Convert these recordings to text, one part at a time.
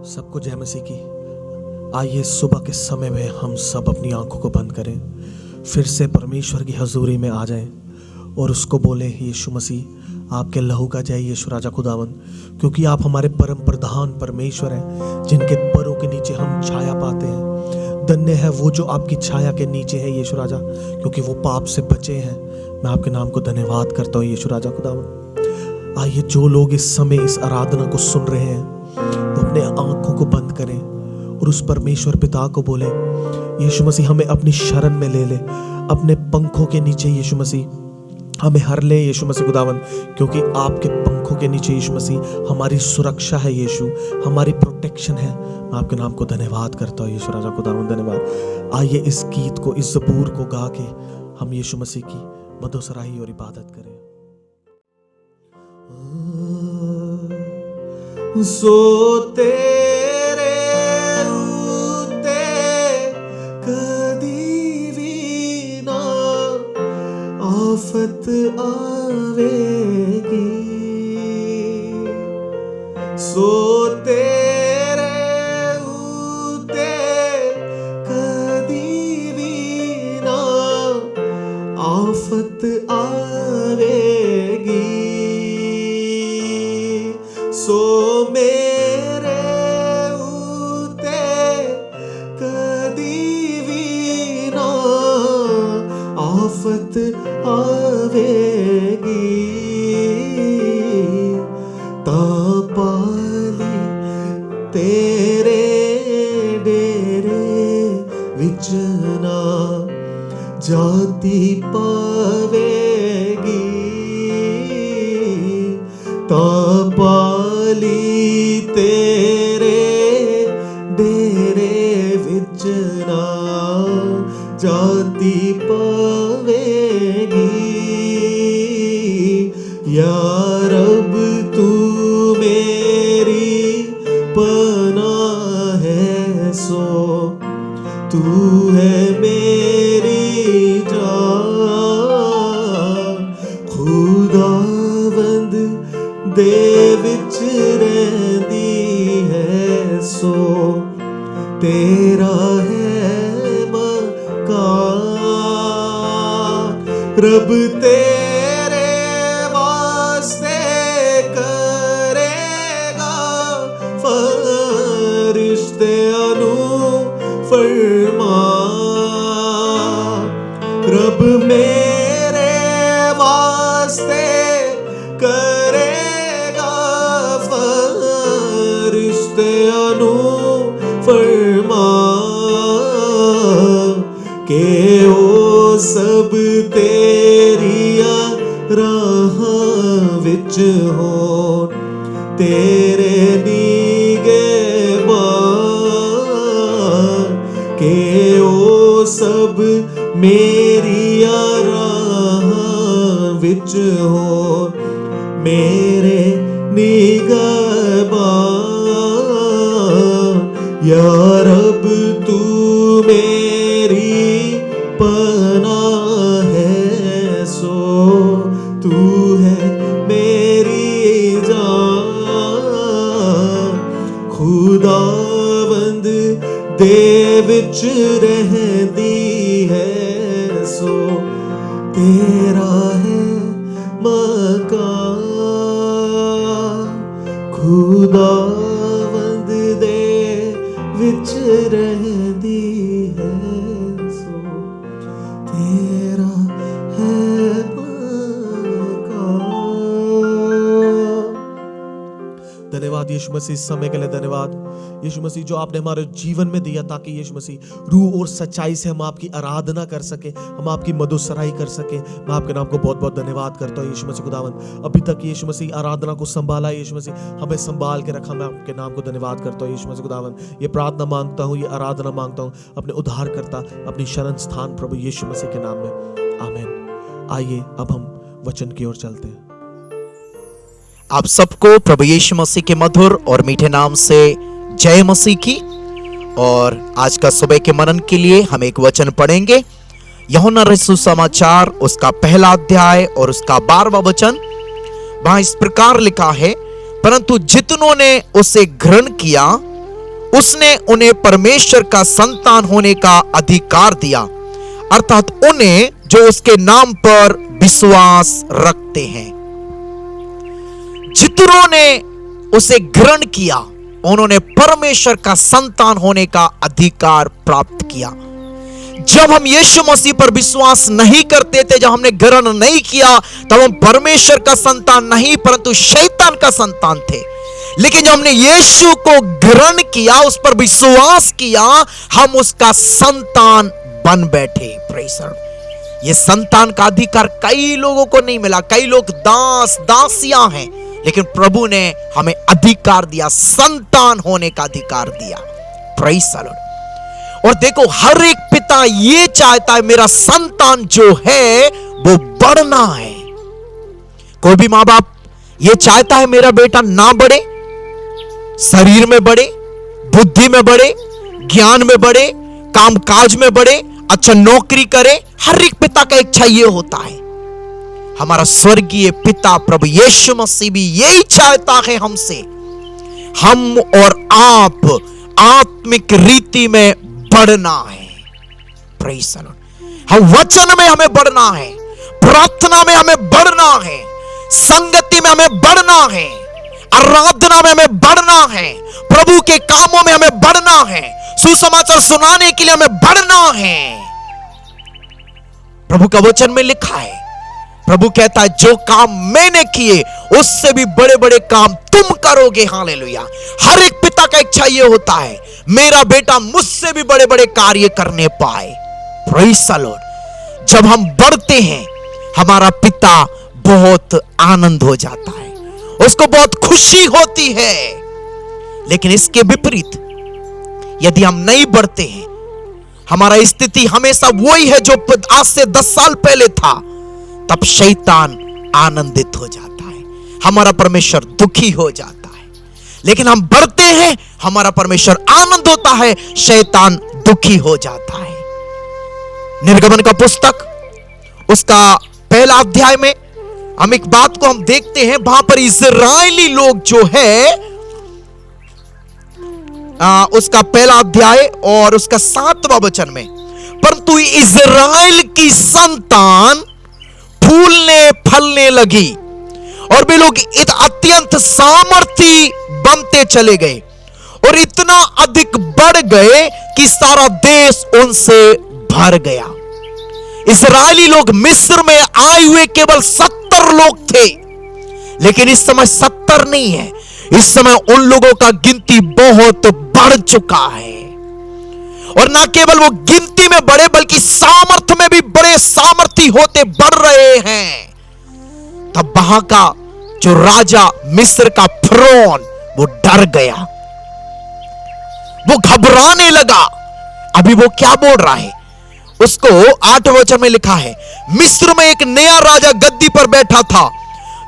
सबको जय मसीह की। आइए सुबह के समय में हम सब अपनी आंखों को बंद करें, फिर से परमेश्वर की हजूरी में आ जाएं और उसको बोले, यीशु मसीह आपके लहू का जय यीशु राजा खुदावन, क्योंकि आप हमारे परम प्रधान परमेश्वर हैं जिनके पैरों के नीचे हम छाया पाते हैं। धन्य है वो जो आपकी छाया के नीचे है यीशु राजा, क्योंकि वो पाप से बचे हैं। मैं आपके नाम को धन्यवाद करता हूँ यीशु राजा खुदावन। आइए जो लोग इस समय इस आराधना को सुन रहे हैं वो अपने आंखों को बंद करें और उस परमेश्वर पिता को बोले, यीशु मसीह हमें अपनी शरण में ले ले, अपने पंखों के नीचे यीशु मसीह हमें हर ले यीशु मसीह खुदावन, क्योंकि आपके पंखों के नीचे यीशु मसीह हमारी सुरक्षा है, यीशु हमारी प्रोटेक्शन है। मैं आपके नाम को धन्यवाद करता हूँ यीशु राजा खुदावन, धन्यवाद। आइए इस गीत को, इस ज़बूर को गा के हम यीशु मसीह की मधुसराही और इबादत करें। सो तेरे उते कदी भी ना आफत आवेगी, सो तेरे उते कदी भी ना आफत आवेगी, सो मेरे उते कदी भी ना आफत आवेगी, तापाली तेरे डेरे विच ना जाती पावेगी, तापाली तेरे डेरे विच ना जाती पावेगी, या रब तू मेरी पनाह है, सो तू है मेरी जान, खुदावंद दे विच रहंदी है, सो तेरा है मकान, रब तेरे वास्ते करेगा फरिश्तियां नू फरमान, रब मेरे वास्ते करेगा फरिश्तियां नू फरमान, के ओ सब तेरिया राहां विच हो, तेरे नीगे के ओ सब मेरिया राहां विच हो, मेरे निगहबान, या रब तू मेरी पनाह है, सो तू है मेरी जान, खुदावंद दे विच रहंदी है, सो तेरा है मकान, खुदावंद दे विच रहंदी है, सो तेरा है मकान। धन्यवाद यीशु मसीह इस समय के लिए, धन्यवाद यीशु मसीह जो आपने हमारे जीवन में दिया, ताकि यीशु मसीह रूह और सच्चाई से हम आपकी आराधना कर सके, हम आपकी मधुसराई कर सके। मैं आपके नाम को बहुत बहुत धन्यवाद करता हूँ यीशु मसीह खुदावन। अभी तक यीशु मसीह आराधना को संभाला, यीशु मसीह हमें संभाल के रखा। मैं आपके नाम को धन्यवाद करता हूँ यीशु मसीह खुदावन। ये प्रार्थना मांगता हूँ, ये आराधना मांगता हूँ अपने उद्धारकर्ता, अपनी शरण स्थान प्रभु यीशु मसीह के नाम में, आमीन। आइए अब हम वचन की ओर चलते हैं। आप सबको प्रभु यीशु मसीह के मधुर और मीठे नाम से जय मसीह की। और आज का सुबह के मनन के लिए हम एक वचन पढ़ेंगे, यूहन्ना रसूल समाचार उसका पहला अध्याय और उसका 12वां वचन। वहां इस प्रकार लिखा है, परंतु जितनों ने उसे घृण किया उसने उन्हें परमेश्वर का संतान होने का अधिकार दिया, अर्थात उन्हें जो उसके नाम पर विश्वास रखते हैं। जितनों ने उसे ग्रहण किया, उन्होंने परमेश्वर का संतान होने का अधिकार प्राप्त किया। जब हम यीशु मसीह पर विश्वास नहीं करते थे, जब हमने ग्रहण नहीं किया, तब हम परमेश्वर का संतान नहीं परंतु शैतान का संतान थे। लेकिन जब हमने यीशु को ग्रहण किया, उस पर विश्वास किया, हम उसका संतान बन बैठे। Praise the Lord. ये संतान का अधिकार कई लोगों को नहीं मिला। कई लोग दास दासियां हैं, लेकिन प्रभु ने हमें अधिकार दिया, संतान होने का अधिकार दिया। Praise the Lord. और देखो, हर एक पिता ये चाहता है मेरा संतान जो है वो बढ़ना है। कोई भी मां बाप ये चाहता है मेरा बेटा ना बढ़े, शरीर में बढ़े, बुद्धि में बढ़े, ज्ञान में बढ़े, कामकाज में बढ़े, अच्छा नौकरी करे। हर एक पिता का इच्छा ये होता है। हमारा स्वर्गीय पिता प्रभु यीशु मसीह भी यही चाहता है हमसे। हम और आप आत्मिक रीति में बढ़ना है। Praise the Lord. हम वचन में हमें बढ़ना है, प्रार्थना में हमें बढ़ना है, संगति में हमें बढ़ना है, आराधना में हमें बढ़ना है, प्रभु के कामों में हमें बढ़ना है, सुसमाचार सुनाने के लिए हमें बढ़ना है। प्रभु का वचन में लिखा है, प्रभु कहता है जो काम मैंने किए उससे भी बड़े बड़े काम तुम करोगे। हालेलुया। हर एक पिता का इच्छा यह होता है मेरा बेटा मुझसे भी बड़े बड़े कार्य करने पाए। Praise the Lord. जब हम बढ़ते हैं, हमारा पिता बहुत आनंद हो जाता है, उसको बहुत खुशी होती है। लेकिन इसके विपरीत यदि हम नहीं बढ़ते हैं, हमारा स्थिति हमेशा वही है जो आज से 10 साल पहले था, तब शैतान आनंदित हो जाता है, हमारा परमेश्वर दुखी हो जाता है। लेकिन हम बढ़ते हैं, हमारा परमेश्वर आनंद होता है, शैतान दुखी हो जाता है। निर्गमन का पुस्तक उसका पहला अध्याय में हम एक बात को हम देखते हैं। वहां पर इस्राएली लोग जो है, उसका पहला अध्याय और उसका 7वां वचन में, परंतु इस्राएल की संतान फूलने फलने लगी और वे लोग अत्यंत सामर्थी बनते चले गए और इतना अधिक बढ़ गए कि सारा देश उनसे भर गया। इस्राएली लोग मिस्र में आए हुए केवल 70 लोग थे, लेकिन इस समय 70 नहीं है, इस समय उन लोगों का गिनती बहुत बढ़ चुका है। और ना केवल वो गिनती में बढ़े, बल्कि सामर्थ्य में भी बड़े सामर्थी होते बढ़ रहे हैं। तब वहां का जो राजा मिस्र का फिरौन, वो डर गया, वो घबराने लगा। अभी वो क्या बोल रहा है, उसको 8वें वचन में लिखा है, मिस्र में एक नया राजा गद्दी पर बैठा था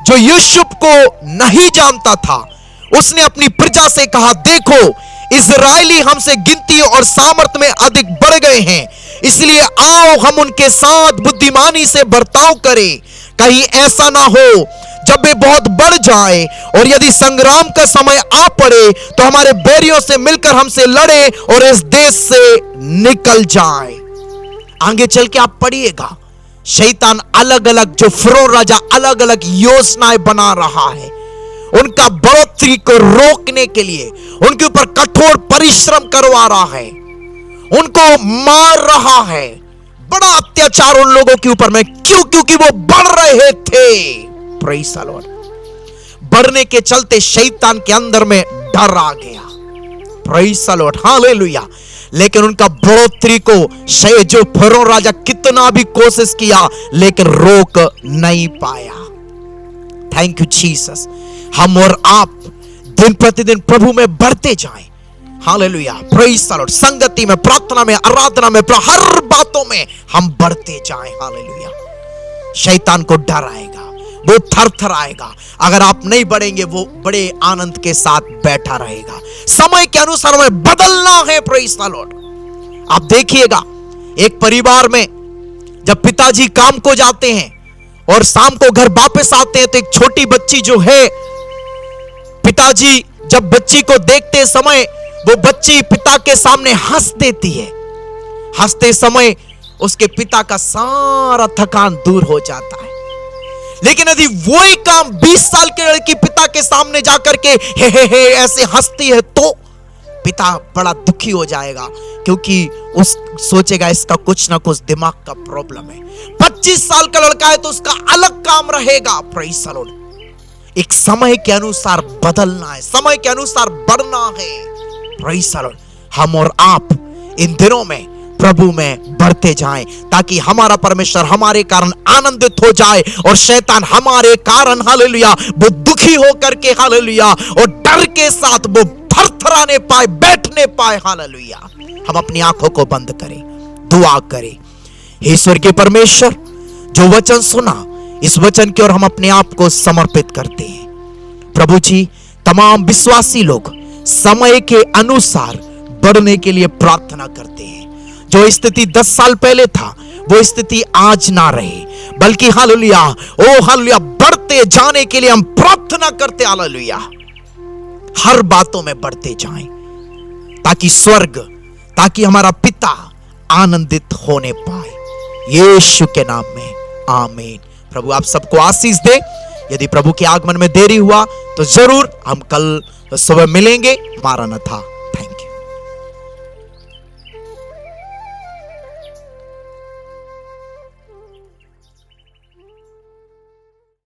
जो यूसुफ को नहीं जानता था। उसने अपनी प्रजा से कहा, देखो इजरायली हमसे गिनती और सामर्थ्य में अधिक बढ़ गए हैं, इसलिए आओ हम उनके साथ बुद्धिमानी से बर्ताव करें। कहीं ऐसा ना हो जब वे बहुत बढ़ जाए और यदि संग्राम का समय आ पड़े तो हमारे बैरियों से मिलकर हमसे लड़े और इस देश से निकल जाए। आगे चल के आप पढ़िएगा, शैतान अलग अलग, जो फिरौन राजा अलग अलग योजनाएं बना रहा है, उनका बढ़ोतरी को रोकने के लिए उनके ऊपर कठोर परिश्रम करवा रहा है, उनको मार रहा है, बड़ा अत्याचार उन लोगों के ऊपर में। क्यों? क्योंकि वो बढ़ रहे थे। Praise the Lord. बढ़ने के चलते शैतान के अंदर में डर आ गया। Praise the Lord, hallelujah. लेकिन उनका बढ़ोतरी को जो फिरौन राजा कितना भी कोशिश किया, लेकिन रोक नहीं पाया। Thank you Jesus. हम और आप दिन प्रतिदिन प्रभु में बढ़ते जाएं। Hallelujah, praise the Lord. संगति में, प्रार्थना में, आराधना में, हर बातों में हम बढ़ते जाएं। हालेलुया। शैतान को डर आएगा, वो थर आएगा। अगर आप नहीं बढ़ेंगे, वो बड़े आनंद के साथ बैठा रहेगा। समय के अनुसार हमें बदलना है। Praise the Lord. आप देखिएगा, एक परिवार में जब पिताजी काम को जाते हैं और शाम को घर वापस आते हैं, तो एक छोटी बच्ची जो है, पिताजी जब बच्ची को देखते समय वो बच्ची पिता के सामने हंस देती है। हंसते समय उसके पिता का सारा थकान दूर हो जाता है। लेकिन यदि वही काम 20 साल की लड़की पिता के सामने जाकर के हे ऐसे हंसती है तो पिता बड़ा दुखी हो जाएगा, क्योंकि उस सोचेगा इसका कुछ ना कुछ दिमाग का प्रॉब्लम है। 25 साल का लड़का है तो उसका अलग काम रहेगा। Praise the Lord. एक समय के अनुसार बदलना है, समय के अनुसार बढ़ना है। Praise the Lord. हम और आप इन दिनों में प्रभु में बढ़ते जाएं, ताकि हमारा परमेश्वर हमारे कारण आनंदित हो जाए और शैतान हमारे कारण हालेलुया वो दुखी होकर के हालेलुया और डर के साथ वो थरथराने पाए, बैठने पाए। हालेलुया। हम अपनी आंखों को बंद करें, दुआ करें। हे स्वर्गीय परमेश्वर, जो वचन सुना इस वचन की ओर हम अपने आप को समर्पित करते हैं। प्रभु जी, तमाम विश्वासी लोग समय के अनुसार बढ़ने के लिए प्रार्थना करते हैं। जो स्थिति 10 साल पहले था वो स्थिति आज ना रहे, बल्कि हालेलुया ओ हालेलुया बढ़ते जाने के लिए हम प्रार्थना करते। हालेलुया। हर बातों में बढ़ते जाएं, ताकि स्वर्ग, ताकि हमारा पिता आनंदित होने पाए। यीशु के नाम में आमीन। प्रभु आप सबको आशीष दे। यदि प्रभु के आगमन में देरी हुआ तो जरूर हम कल सुबह मिलेंगे। मारानाथा।